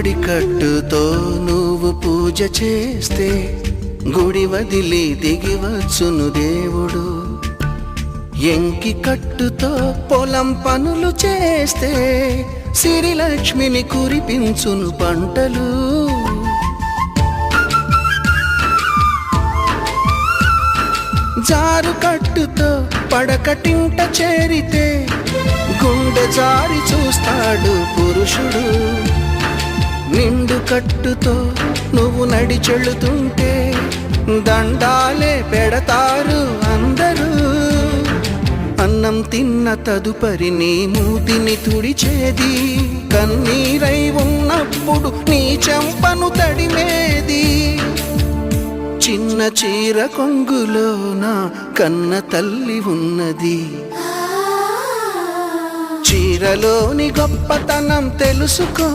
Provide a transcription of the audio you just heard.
మడికట్టుతో నువ్వు పూజ చేస్తే గుడి వదిలి దిగివచ్చును దేవుడు. ఎంకి కట్టుతో పొలం పనులు చేస్తే సిరిలక్ష్మిని కురిపించును పంటలు. జారు కట్టుతో పడకటింట చేరితే గుండె జారి చూస్తాడు పురుషుడు. నిండు కట్టుతో నువ్వు నడిచెళుతుంటే దండాలే పెడతారు అందరూ. అన్నం తిన్న తదుపరి నీ మూతిని తుడిచేది, కన్నీరై ఉన్నప్పుడు నీ చెంపను తడిమేది. చిన్న చీర కొంగులోన కన్న తల్లి ఉన్నది, చీరలోని గొప్పతనం తెలుసుకో.